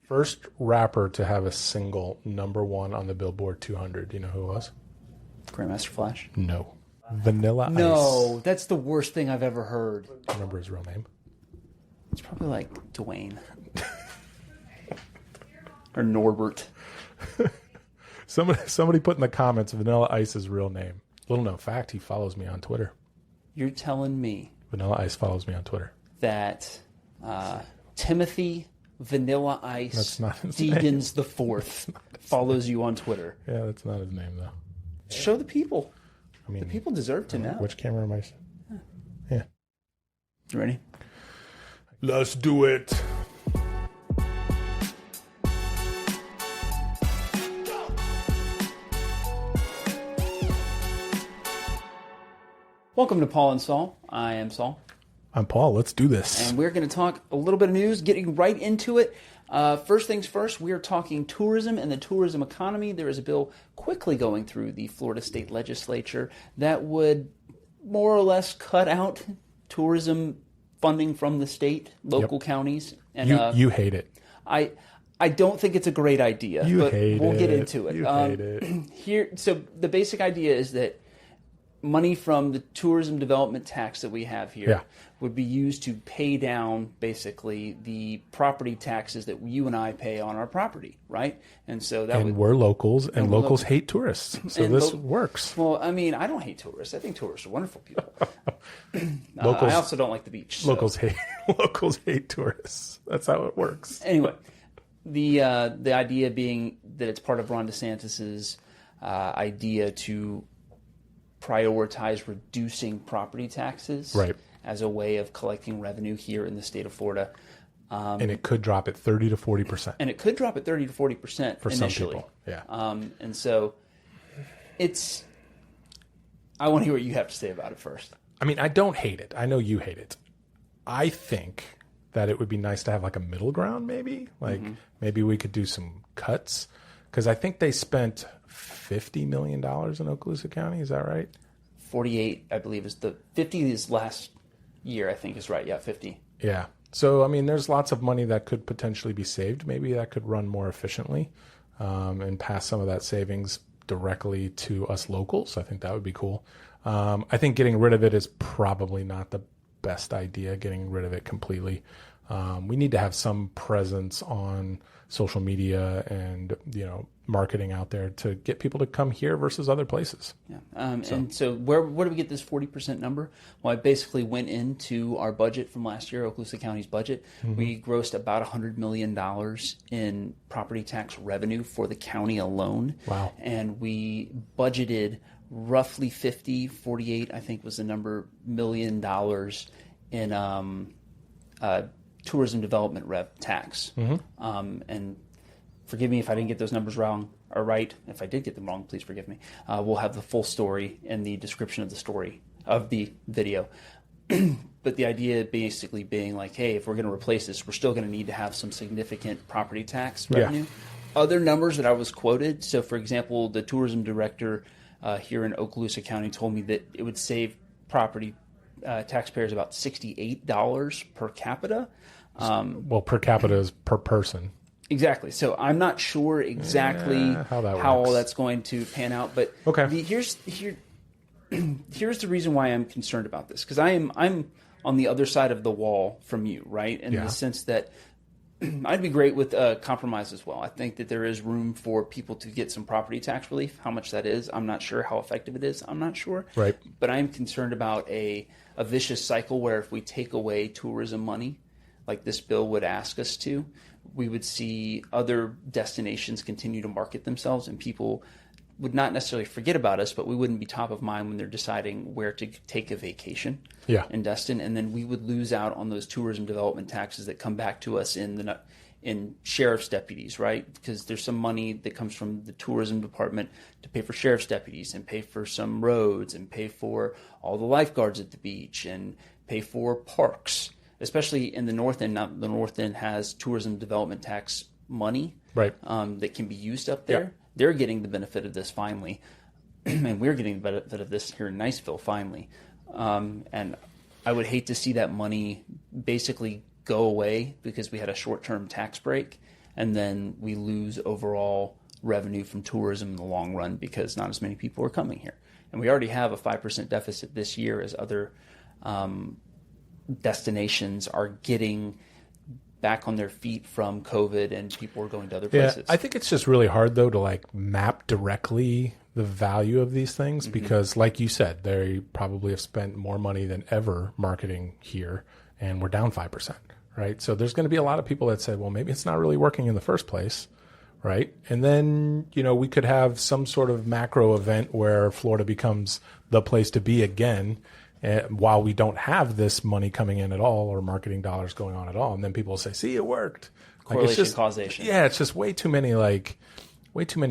First rapper to have a single #1 on the Billboard 200. Do you know who it was? Grandmaster Flash? No. Vanilla Ice. No, that's the worst thing I've ever heard. Do you remember his real name? It's probably like Dwayne. Or Norbert. Somebody put in the comments Vanilla Ice's real name. Little known fact, he follows me on Twitter. You're telling me Vanilla Ice follows me on Twitter. That Timothy Vanilla Ice That's not his Deegans the Fourth follows you on Twitter. Yeah, that's not his name, though. Show the people. I mean, the people deserve to know. Which camera am I? Yeah. You ready? Let's do it. Welcome to Paul and Saul. I am Saul. I'm Paul. Let's do this. And we're going to talk a little bit of news, getting right into it. First things first, we are talking tourism and the tourism economy. There is a bill quickly going through the Florida State Legislature that would more or less cut out tourism funding from the state, local counties. And you hate it. I don't think it's a great idea, but we'll get into it. You hate it. So the basic idea is that money from the tourism development tax that we have here would be used to pay down basically the property taxes that you and I pay on our property, right? And so we're locals, and locals hate tourists, so this works. Well, I mean, I don't hate tourists. I think tourists are wonderful people. I also don't like the beach. So. Locals hate tourists. That's how it works. Anyway, the idea being that it's part of Ron DeSantis's idea to prioritize reducing property taxes as a way of collecting revenue here in the state of Florida. And it could drop at 30 to 40%. And it could drop at 30 to 40% for initially. Some people. Yeah. And so I want to hear what you have to say about it first. I mean, I don't hate it. I know you hate it. I think that it would be nice to have like a middle ground, maybe. Like maybe we could do some cuts. Because I think they spent $50 million in Okaloosa County. Is that right? 48, I believe, is the 50 is last year, I think is right. Yeah, 50. Yeah. So, I mean, there's lots of money that could potentially be saved. Maybe that could run more efficiently and pass some of that savings directly to us locals. I think that would be cool. I think getting rid of it is probably not the best idea, getting rid of it completely. We need to have some presence on social media and, marketing out there to get people to come here versus other places. Yeah. And so where do we get this 40% number? Well, I basically went into our budget from last year, Okaloosa County's budget. We grossed about $100 million in property tax revenue for the county alone. Wow. And we budgeted roughly 48, I think was the number, $1 million in tourism development tax. And forgive me if I didn't get those numbers wrong or right. If I did get them wrong, please forgive me. We'll have the full story and the description of the story of the video. But the idea basically being like, hey, if we're going to replace this, we're still going to need to have some significant property tax revenue. Yeah. Other numbers that I was quoted. So, for example, the tourism director here in Okaloosa County told me that it would save property taxpayers about $68 per capita. Well, per capita is per person. Exactly. So I'm not sure exactly how all that's going to pan out, but here's the reason why I'm concerned about this, because I'm on the other side of the wall from you, right? In the sense that I'd be great with compromise as well. I think that there is room for people to get some property tax relief. How much that is, I'm not sure. How effective it is, I'm not sure. Right. But I'm concerned about a vicious cycle where if we take away tourism money, like this bill would ask us to, we would see other destinations continue to market themselves, and people would not necessarily forget about us, but we wouldn't be top of mind when they're deciding where to take a vacation in Destin. And then we would lose out on those tourism development taxes that come back to us in sheriff's deputies, right? Because there's some money that comes from the tourism department to pay for sheriff's deputies and pay for some roads and pay for all the lifeguards at the beach and pay for parks. Especially in the North End. Now, the North End has tourism development tax money that can be used up there. Yeah. They're getting the benefit of this finally, and we're getting the benefit of this here in Niceville finally. And I would hate to see that money basically go away because we had a short-term tax break and then we lose overall revenue from tourism in the long run because not as many people are coming here. And we already have a 5% deficit this year as other destinations are getting back on their feet from COVID and people are going to other places. I think it's just really hard, though, to like map directly the value of these things because, like you said, they probably have spent more money than ever marketing here, and we're down 5%, right? So there's going to be a lot of people that say, well, maybe it's not really working in the first place, right? And then, we could have some sort of macro event where Florida becomes the place to be again, while we don't have this money coming in at all or marketing dollars going on at all. And then people will say, see, it worked. Correlation, causation. Yeah, it's just way too many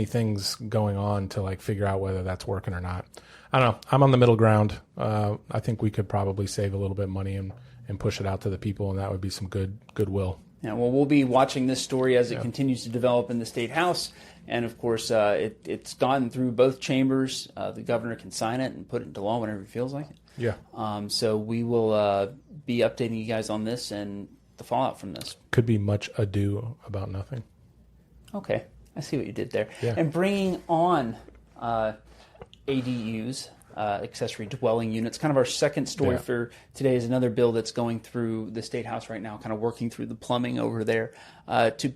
things going on to like figure out whether that's working or not. I don't know. I'm on the middle ground. I think we could probably save a little bit of money and push it out to the people, and that would be some goodwill. Yeah, well, we'll be watching this story as it continues to develop in the State House. And, of course, it's gone through both chambers. The governor can sign it and put it into law whenever he feels like it. Yeah. So we will be updating you guys on this and the fallout from this. Could be much ado about nothing. Okay. I see what you did there. Yeah. And bringing on ADUs, accessory dwelling units, kind of our second story for today is another bill that's going through the State House right now, kind of working through the plumbing over there to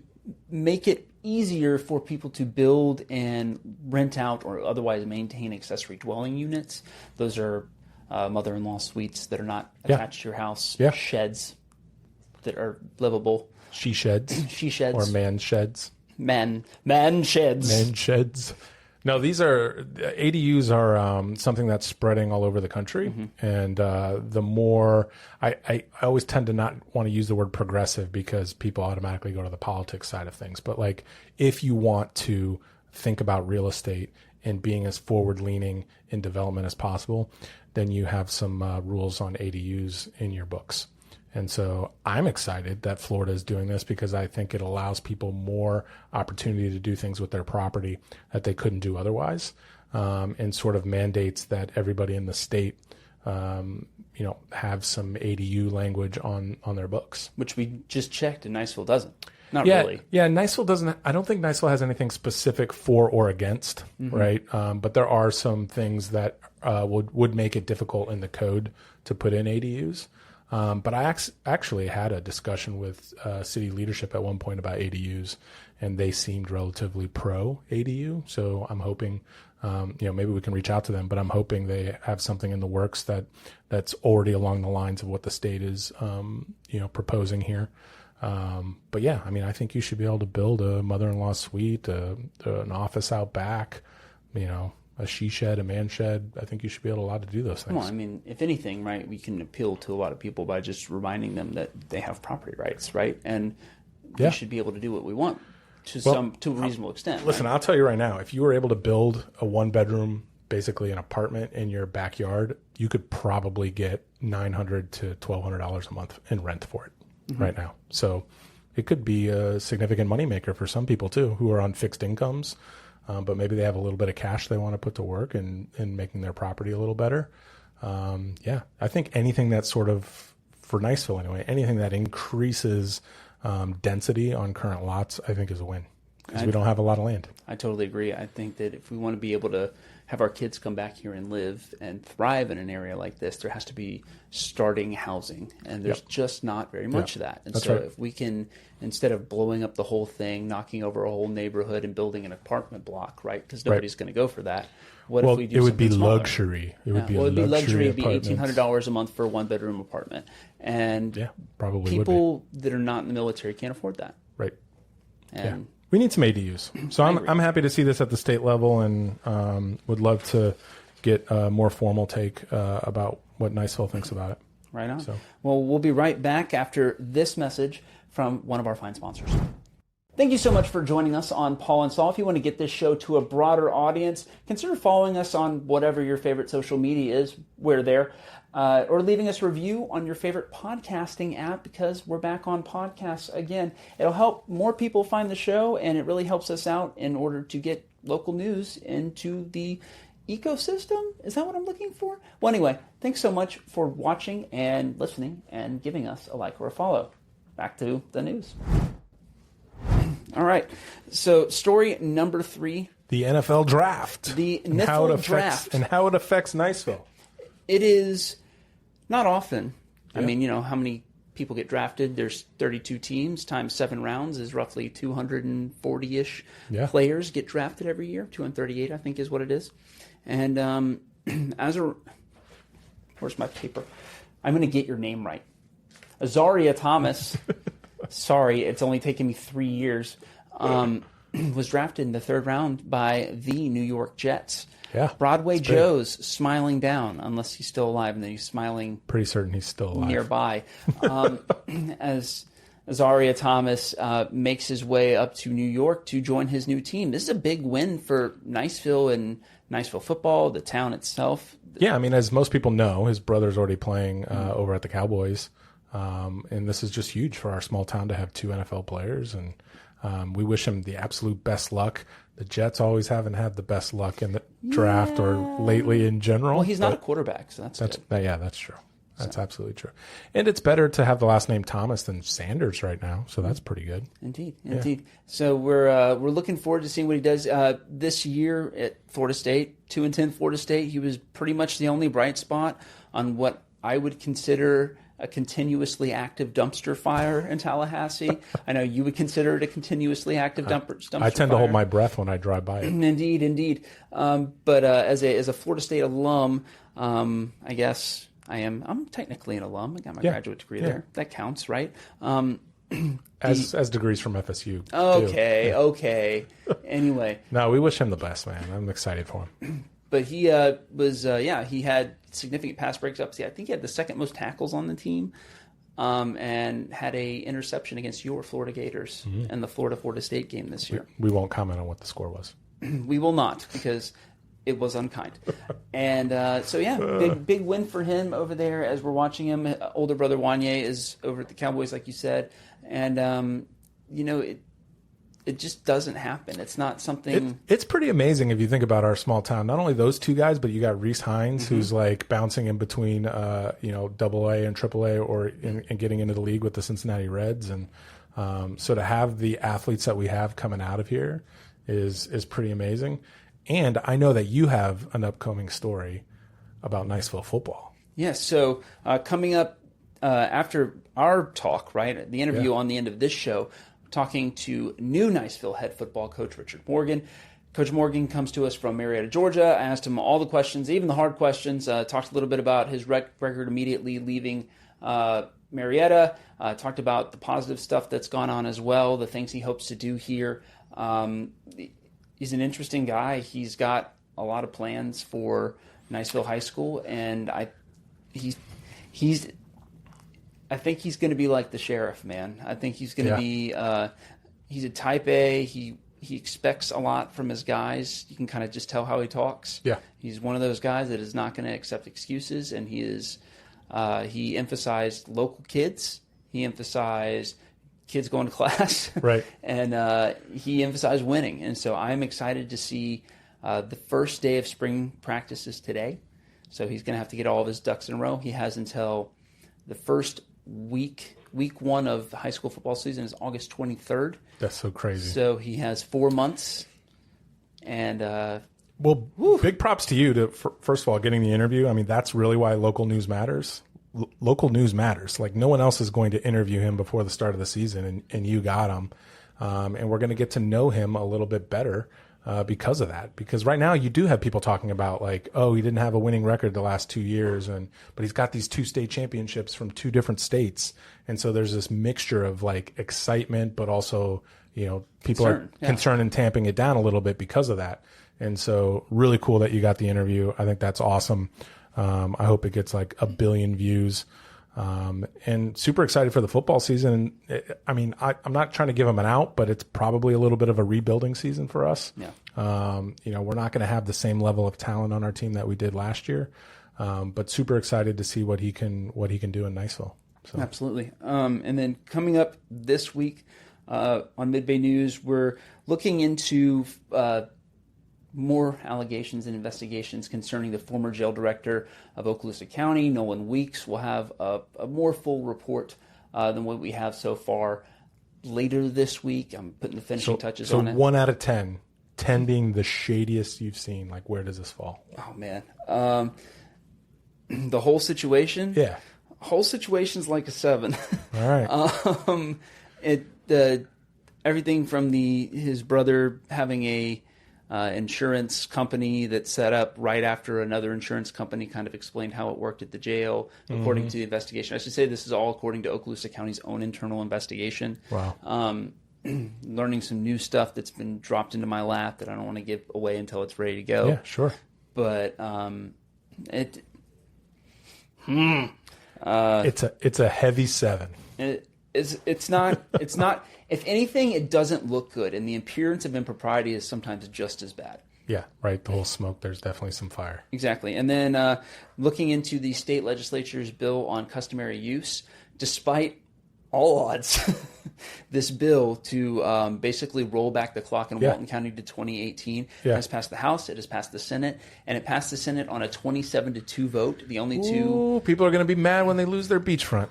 make it easier for people to build and rent out or otherwise maintain accessory dwelling units. Those are mother-in-law suites that are not attached to your house, sheds that are livable. She sheds. Or man sheds. Man sheds. Man sheds. No, these are ADUs are something that's spreading all over the country, and the more I always tend to not want to use the word progressive because people automatically go to the politics side of things. But like, if you want to think about real estate and being as forward leaning in development as possible, then you have some rules on ADUs in your books. And so I'm excited that Florida is doing this because I think it allows people more opportunity to do things with their property that they couldn't do otherwise, and sort of mandates that everybody in the state, have some ADU language on their books. Which we just checked and Niceville doesn't. Not really. Yeah, Niceville doesn't. I don't think Niceville has anything specific for or against, right? But there are some things that would make it difficult in the code to put in ADUs. But I actually had a discussion with city leadership at one point about ADUs, and they seemed relatively pro ADU. So I'm hoping, maybe we can reach out to them, but I'm hoping they have something in the works that's already along the lines of what the state is, proposing here. But yeah, I mean, I think you should be able to build a mother-in-law suite, an office out back, a she shed, a man shed. I think you should be allowed to do those things. Well, I mean, if anything, right, we can appeal to a lot of people by just reminding them that they have property rights, right? And we should be able to do what we want to a reasonable extent. Listen, right? I'll tell you right now, if you were able to build a one-bedroom, basically an apartment in your backyard, you could probably get $900 to $1,200 a month in rent for it right now. So it could be a significant moneymaker for some people too, who are on fixed incomes. But maybe they have a little bit of cash they want to put to work in making their property a little better. I think anything that's sort of, for Niceville anyway, anything that increases density on current lots, I think is a win because we don't have a lot of land. I totally agree. I think that if we want to be able to have our kids come back here and live and thrive in an area like this, there has to be starting housing, and there's just not very much of that. And That's so right. if we can, instead of blowing up the whole thing, knocking over a whole neighborhood and building an apartment block, right? Because nobody's going to go for that. What if we do it would be smaller? luxury. It would be it'd be luxury. It'd be apartments. $1,800 a month for a one-bedroom apartment, and probably people that are not in the military can't afford that. Right. And we need some ADUs. So I'm happy to see this at the state level, and would love to get a more formal take about what Niceville thinks about it. Right on. So. Well, we'll be right back after this message from one of our fine sponsors. Thank you so much for joining us on Paul and Saul. If you want to get this show to a broader audience, consider following us on whatever your favorite social media is. We're there. Or leaving us a review on your favorite podcasting app, because we're back on podcasts again. It'll help more people find the show, and it really helps us out in order to get local news into the ecosystem. Is that what I'm looking for? Well, anyway, thanks so much for watching and listening and giving us a like or a follow. Back to the news. All right. So story number 3. The NFL draft. The NFL draft. And how it affects Niceville. It is not often. Yeah. I mean, how many people get drafted? There's 32 teams times 7 rounds is roughly 240-ish players get drafted every year. 238, I think, is what it is. And where's my paper? I'm going to get your name right. Azareye'h Thomas. Sorry, it's only taken me 3 years. Was drafted in the 3rd round by the New York Jets. Yeah, Broadway Joe's smiling down, unless he's still alive, and then he's smiling. Pretty certain he's still alive. Nearby. As Azareye'h Thomas makes his way up to New York to join his new team. This is a big win for Niceville and Niceville football, the town itself. Yeah, I mean, as most people know, his brother's already playing over at the Cowboys. And this is just huge for our small town to have 2 NFL players. And we wish him the absolute best luck. The Jets always haven't had the best luck in the draft or lately in general. Well, he's not a quarterback, so that's good. Yeah, that's true. That's absolutely true. And it's better to have the last name Thomas than Sanders right now, so that's pretty good. Indeed. So we're looking forward to seeing what he does this year at Florida State. 2-10 Florida State. He was pretty much the only bright spot on what I would consider a continuously active dumpster fire in Tallahassee. I know you would consider it a continuously active dumpster fire. I tend to hold my breath when I drive by it. Indeed. But as a Florida State alum, I guess I'm technically an alum. I got my graduate degree there. That counts, right? As degrees from FSU. Okay. Anyway. No, we wish him the best, man. I'm excited for him. But he he had significant pass breakups. I think he had the 2nd most tackles on the team, and had a interception against your Florida Gators in the Florida State game this year. We won't comment on what the score was. We will not, because it was unkind. And big win for him over there as we're watching him. Older brother Wanye is over at the Cowboys, like you said. And, it just doesn't happen. It's not something. It's pretty amazing if you think about our small town. Not only those 2 guys, but you got Reese Hines, who's like bouncing in between, AA and AAA, and getting into the league with the Cincinnati Reds. And so to have the athletes that we have coming out of here is pretty amazing. And I know that you have an upcoming story about Niceville football. Yes. So coming up after our talk, right, the interview on the end of this show, talking to new Niceville head football coach Richard Morgan. Coach Morgan comes to us from Marietta, Georgia. I asked him all the questions, even the hard questions. Talked a little bit about his record immediately leaving Marietta. Talked about the positive stuff that's gone on as well, the things he hopes to do here. He's an interesting guy. He's got a lot of plans for Niceville High School, and I think he's going to be like the sheriff, man. I think he's going to be. He's a type A. He expects a lot from his guys. You can kind of just tell how he talks. Yeah, he's one of those guys that is not going to accept excuses, and he is. He emphasized local kids. He emphasized kids going to class, right? And he emphasized winning. And so I'm excited to see the first day of spring practices today. So he's going to have to get all of his ducks in a row. He has until the first week 1 of the high school football season is August 23rd. That's so crazy. So he has 4 months. And big props to you for first of all getting the interview. I mean, that's really why local news matters. Local news matters. Like, no one else is going to interview him before the start of the season, and you got him. And we're going to get to know him a little bit better because of that. Because right now you do have people talking about, like, oh, he didn't have a winning record the last 2 years, but he's got these 2 state championships from 2 different states. And so there's this mixture of, like, excitement, but also, people are concerned and tamping it down a little bit because of that. And so really cool that you got the interview. I think that's awesome. I hope it gets like 1 billion views. And super excited for the football season. I mean, I'm not trying to give them an out, but it's probably a little bit of a rebuilding season for us. Yeah. We're not going to have the same level of talent on our team that we did last year, but super excited to see what he can do in Niceville. So. Absolutely. And then coming up this week on Midbay News, we're looking into more allegations and investigations concerning the former jail director of Okaloosa County, Nolan Weeks. We'll have a more full report than what we have so far. later this week. I'm putting the finishing touches on it. So 1 out of 10. 10 being the shadiest you've seen. Like, where does this fall? Oh, man. The whole situation? Yeah. Whole situation's like a 7. All right. Everything from his brother having a insurance company that set up right after another insurance company kind of explained how it worked at the jail, according to the investigation. I should say this is all according to Okaloosa County's own internal investigation. Wow. Learning some new stuff that's been dropped into my lap that I don't want to give away until it's ready to go. Yeah, sure. But it's a heavy 7. It's not. If anything, it doesn't look good, and the appearance of impropriety is sometimes just as bad. Yeah, right. The whole smoke. There's definitely some fire. Exactly. And then looking into the state legislature's bill on customary use, despite all odds, this bill to basically roll back the clock in Walton County to 2018 has passed the House, it has passed the Senate, and it passed the Senate on a 27-2 vote. The only two... People are going to be mad when they lose their beachfront.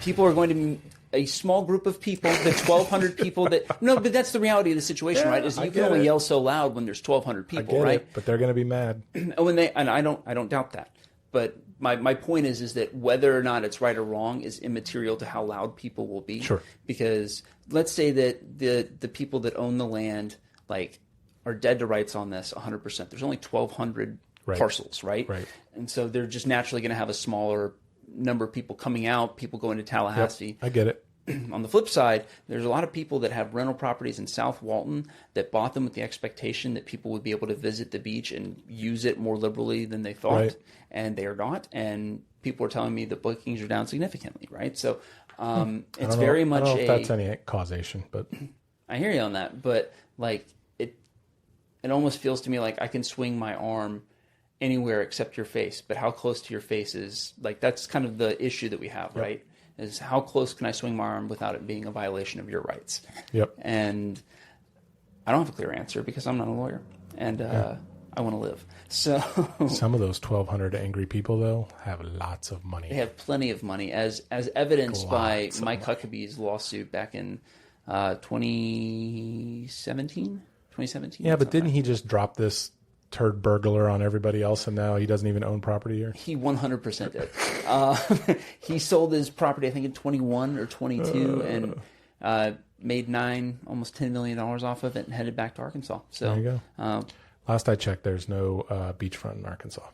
People are going to be... A small group of people, the 1,200 people that... No, but that's the reality of the situation, right? Is you can only yell so loud when there's 1,200 people, right? But they're going to be mad. And I don't doubt that. But my point is that whether or not it's right or wrong is immaterial to how loud people will be. Sure. Because let's say that the people that own the land are dead to rights on this 100%. There's only 1,200 parcels, right? Right. And so they're just naturally going to have a smaller number of people coming out, people going to Tallahassee. Yep, I get it. On the flip side, there's a lot of people that have rental properties in South Walton that bought them with the expectation that people would be able to visit the beach and use it more liberally than they thought, and they are not. And people are telling me that bookings are down significantly, right? So it's very much I don't know if that's any causation, but I hear you on that. But it almost feels to me like I can swing my arm anywhere except your face, but how close to your face is that's kind of the issue that we have, right? Is how close can I swing my arm without it being a violation of your rights? Yep. And I don't have a clear answer because I'm not a lawyer, and I want to live. So some of those 1,200 angry people, though, have lots of money. They have plenty of money, as evidenced by Mike Huckabee's lawsuit back in 2017. Yeah, but didn't he just drop this turd burglar on everybody else, and now he doesn't even own property here? He 100% did. He sold his property, I think, in 21 or 22, and made almost $10 million off of it, and headed back to Arkansas. So there you go. Last I checked, there's no beachfront in Arkansas.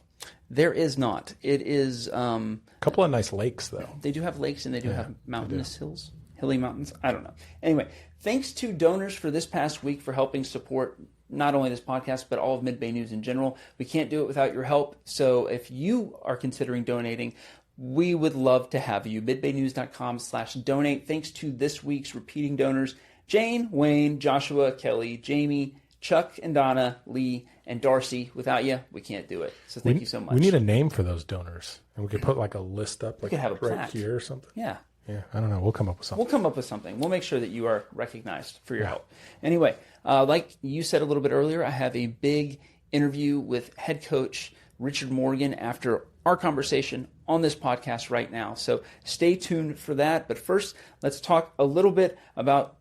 There is not. It is a couple of nice lakes, though. They do have lakes, and they do have mountainous hills, hilly mountains. I don't know. Anyway, thanks to donors for this past week for helping support not only this podcast, but all of Mid-Bay News in general. We can't do it without your help. So if you are considering donating, we would love to have you. midbaynews.com/donate. Thanks to this week's repeating donors, Jane, Wayne, Joshua, Kelly, Jamie, Chuck and Donna, Lee, and Darcy. Without you, we can't do it. So thank you so much. We need a name for those donors. And we could put a list up we could have a right plaque here or something. Yeah. Yeah, I don't know. We'll come up with something. We'll make sure that you are recognized for your help. Anyway, like you said a little bit earlier, I have a big interview with head coach Richard Morgan after our conversation on this podcast right now. So stay tuned for that. But first, let's talk a little bit about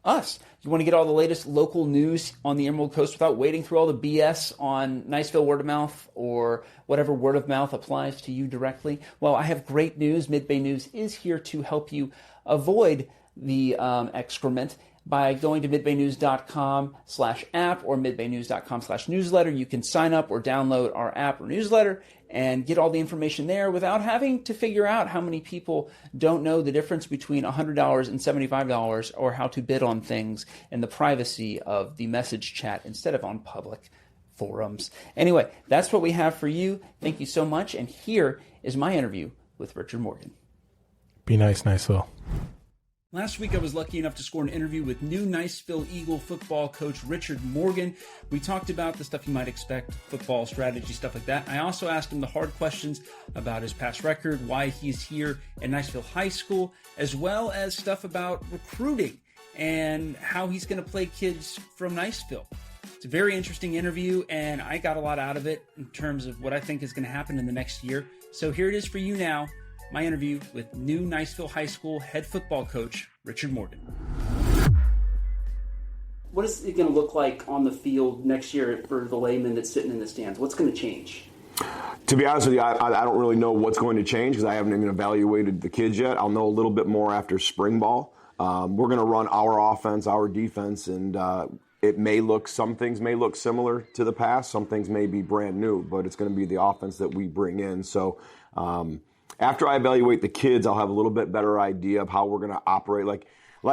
us. You want to get all the latest local news on the Emerald Coast without wading through all the BS on Niceville word of mouth or whatever word of mouth applies to you directly? Well, I have great news. Mid-Bay News is here to help you avoid the excrement by going to midbaynews.com/app or midbaynews.com/newsletter. You can sign up or download our app or newsletter and get all the information there without having to figure out how many people don't know the difference between $100 and $75 or how to bid on things in the privacy of the message chat instead of on public forums. Anyway, that's what we have for you. Thank you so much. And here is my interview with Richard Morgan. Be nice, Niceville. Last week, I was lucky enough to score an interview with new Niceville Eagle football coach Richard Morgan. We talked about the stuff you might expect, football strategy, stuff like that. I also asked him the hard questions about his past record, why he's here at Niceville High School, as well as stuff about recruiting and how he's going to play kids from Niceville. It's a very interesting interview, and I got a lot out of it in terms of what I think is going to happen in the next year. So here it is for you now. My interview with new Niceville High School head football coach, Richard Morgan. what is it going to look like on the field next year for the layman that's sitting in the stands? What's going to change? To be honest with you, I don't really know what's going to change because I haven't even evaluated the kids yet. I'll know a little bit more after spring ball. We're going to run our offense, our defense, and some things may look similar to the past. Some things may be brand new, but it's going to be the offense that we bring in. So after I evaluate the kids, I'll have a little bit better idea of how we're going to operate. Like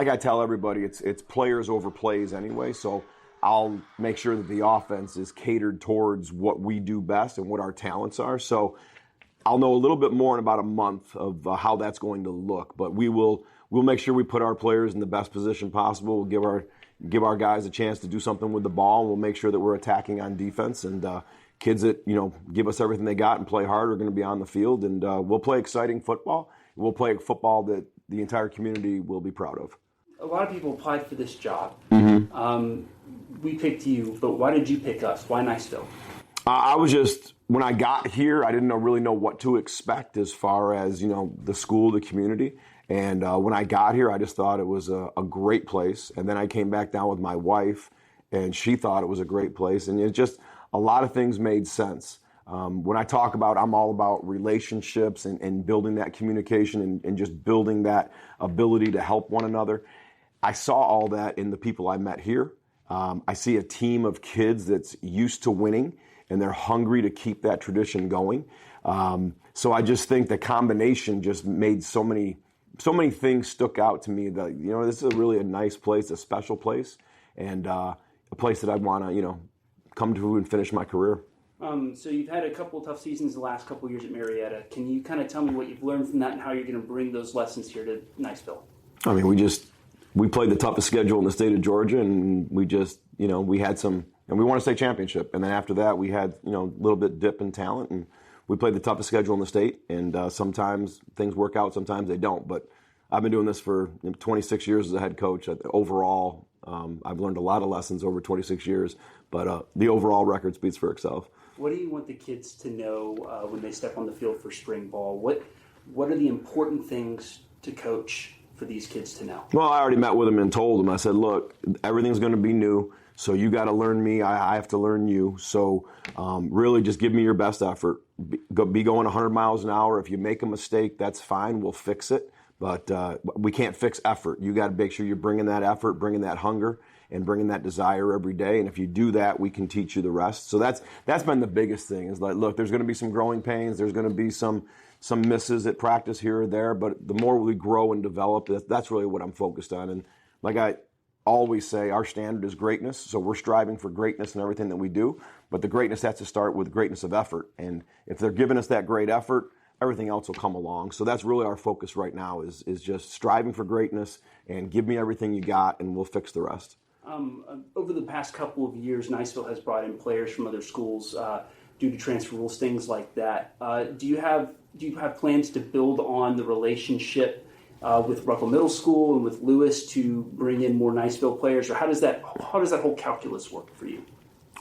I tell everybody, it's players over plays anyway. So I'll make sure that the offense is catered towards what we do best and what our talents are. So I'll know a little bit more in about a month of how that's going to look. But we'll make sure we put our players in the best position possible. We'll give our guys a chance to do something with the ball. And we'll make sure that we're attacking on defense. And kids that give us everything they got and play hard are going to be on the field. And we'll play exciting football. We'll play football that the entire community will be proud of. A lot of people applied for this job. Mm-hmm. We picked you, but why did you pick us? Why Niceville? When I got here, I didn't really know what to expect as far as, the school, the community. And when I got here, I just thought it was a great place. And then I came back down with my wife, and she thought it was a great place. And it just, a lot of things made sense. When I talk about, I'm all about relationships and building that communication and just building that ability to help one another. I saw all that in the people I met here. I see a team of kids that's used to winning, and they're hungry to keep that tradition going. So I just think the combination just made so many things stuck out to me that, this is really a nice place, a special place, and a place that I'd want to, come to and finish my career. So you've had a couple of tough seasons the last couple of years at Marietta. Can you kind of tell me what you've learned from that and how you're going to bring those lessons here to Niceville? I mean, we played the toughest schedule in the state of Georgia, and we just, we had and we won a state championship. And then after that, we had, a little bit dip in talent, and we played the toughest schedule in the state. And sometimes things work out, sometimes they don't. But I've been doing this for 26 years as a head coach. Overall, I've learned a lot of lessons over 26 years, but the overall record speaks for itself. What do you want the kids to know when they step on the field for spring ball? What are the important things to coach for these kids to know? Well, I already met with them and told them. I said, look, everything's going to be new, so you got to learn me. I have to learn you. So really just give me your best effort. Be going 100 miles an hour. If you make a mistake, that's fine. We'll fix it. But we can't fix effort. You got to make sure you're bringing that effort, bringing that hunger, and bringing that desire every day. And if you do that, we can teach you the rest. So that's been the biggest thing is like, look, there's going to be some growing pains. There's going to be some misses at practice here or there. But the more we grow and develop, that's really what I'm focused on. And like I always say, our standard is greatness. So we're striving for greatness in everything that we do. But the greatness has to start with greatness of effort. And if they're giving us that great effort, everything else will come along. So that's really our focus right now is just striving for greatness and give me everything you got and we'll fix the rest. Over the past couple of years, Niceville has brought in players from other schools due to transfer rules, things like that. Do you have plans to build on the relationship with Ruckle Middle School and with Lewis to bring in more Niceville players, or how does that whole calculus work for you?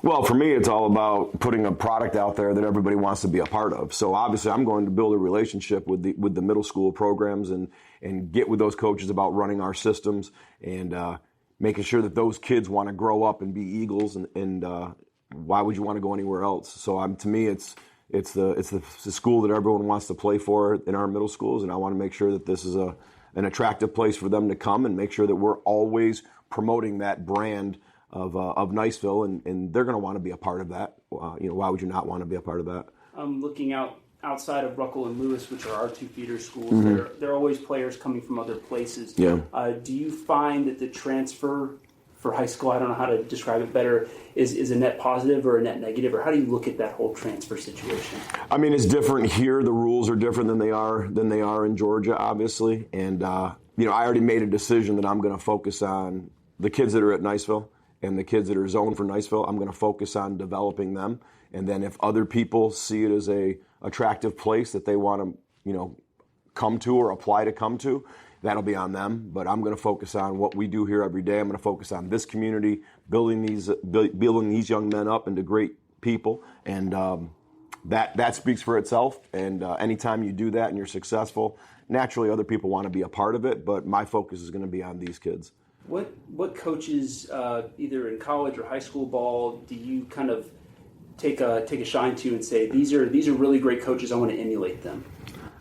Well, for me, it's all about putting a product out there that everybody wants to be a part of. So obviously, I'm going to build a relationship with the middle school programs and get with those coaches about running our systems and making sure that those kids want to grow up and be Eagles. And why would you want to go anywhere else? So to me, it's the school that everyone wants to play for in our middle schools, and I want to make sure that this is an attractive place for them to come and make sure that we're always promoting that brand of Niceville, and they're going to want to be a part of that. Why would you not want to be a part of that? Looking outside of Ruckle and Lewis, which are our two feeder schools, Mm-hmm. there are always players coming from other places. Yeah. Do you find that the transfer for high school, I don't know how to describe it better, is a net positive or a net negative, or how do you look at that whole transfer situation? I mean, it's different here. The rules are different than they are in Georgia, obviously. And I already made a decision that I'm going to focus on the kids that are at Niceville. And the kids that are zoned for Niceville, I'm going to focus on developing them. And then if other people see it as a attractive place that they want to, come to or apply to come to, that'll be on them. But I'm going to focus on what we do here every day. I'm going to focus on this community, building these young men up into great people. And that speaks for itself. And anytime you do that and you're successful, naturally other people want to be a part of it. But my focus is going to be on these kids. What coaches, either in college or high school ball, do you kind of take a shine to and say these are really great coaches, I want to emulate them?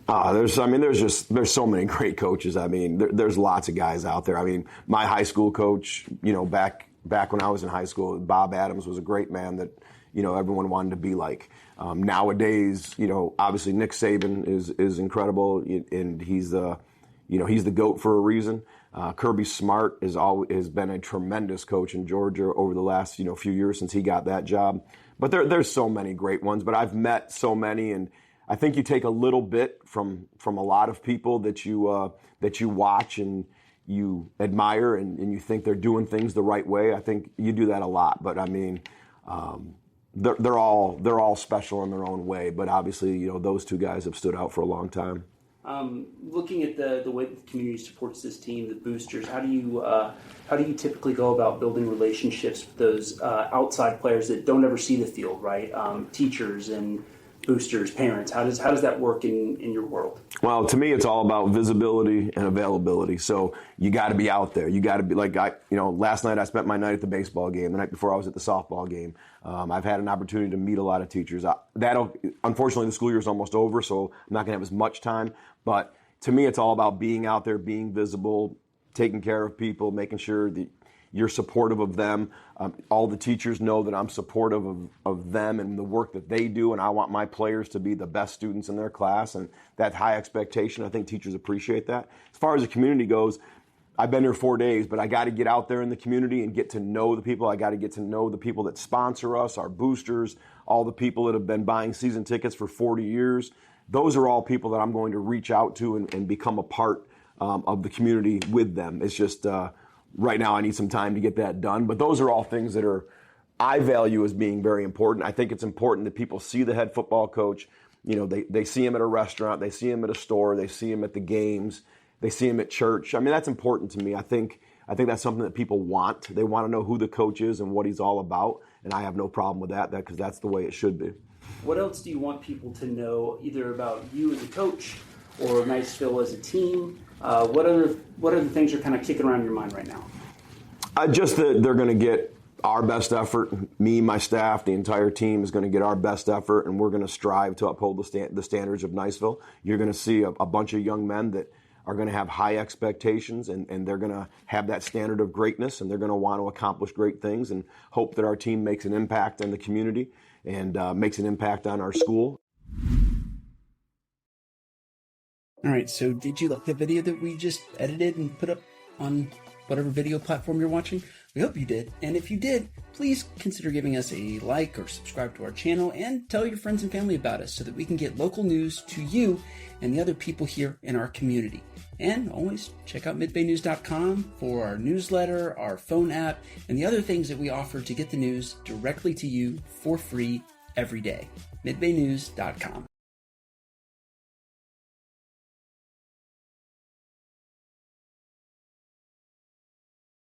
There's so many great coaches. I mean, there's lots of guys out there. I mean, my high school coach, back when I was in high school, Bob Adams was a great man that, everyone wanted to be like. Nowadays, obviously Nick Saban is incredible, and he's the GOAT for a reason. Kirby Smart has been a tremendous coach in Georgia over the last, few years since he got that job. But there's so many great ones, but I've met so many, and I think you take a little bit from a lot of people that you watch and you admire and you think they're doing things the right way. I think you do that a lot. But I mean, they're all special in their own way. But obviously, those two guys have stood out for a long time. Looking at the way the community supports this team, the boosters, how do you typically go about building relationships with those outside players that don't ever see the field, right? Teachers and boosters, parents. How does that work in your world? Well, to me, it's all about visibility and availability. So you got to be out there. You got to be last night I spent my night at the baseball game. The night before I was at the softball game. I've had an opportunity to meet a lot of teachers. Unfortunately, the school year is almost over, so I'm not going to have as much time. But to me, it's all about being out there, being visible, taking care of people, making sure that you're supportive of them. All the teachers know that I'm supportive of them and the work that they do, and I want my players to be the best students in their class, and that high expectation, I think teachers appreciate that. As far as the community goes, I've been here 4 days, but I got to get out there in the community and get to know the people. I got to get to know the people that sponsor us, our boosters, all the people that have been buying season tickets for 40 years. Those are all people that I'm going to reach out to and become a part of the community with them. It's just right now I need some time to get that done. But those are all things that I value as being very important. I think it's important that people see the head football coach. They see him at a restaurant, they see him at a store, they see him at the games, they see him at church. I mean, that's important to me. I think that's something that people want. They want to know who the coach is and what he's all about, and I have no problem with that because that's the way it should be. What else do you want people to know, either about you as a coach or Niceville as a team? What other things are kind of kicking around your mind right now? Just that they're going to get our best effort. Me, my staff, the entire team is going to get our best effort, and we're going to strive to uphold the standards of Niceville. You're going to see a bunch of young men that are going to have high expectations, and they're going to have that standard of greatness, and they're going to want to accomplish great things and hope that our team makes an impact on the community and makes an impact on our school. All right, so did you like the video that we just edited and put up on whatever video platform you're watching? We hope you did. And if you did, please consider giving us a like or subscribe to our channel and tell your friends and family about us so that we can get local news to you and the other people here in our community. And always check out midbaynews.com for our newsletter, our phone app, and the other things that we offer to get the news directly to you for free every day. midbaynews.com.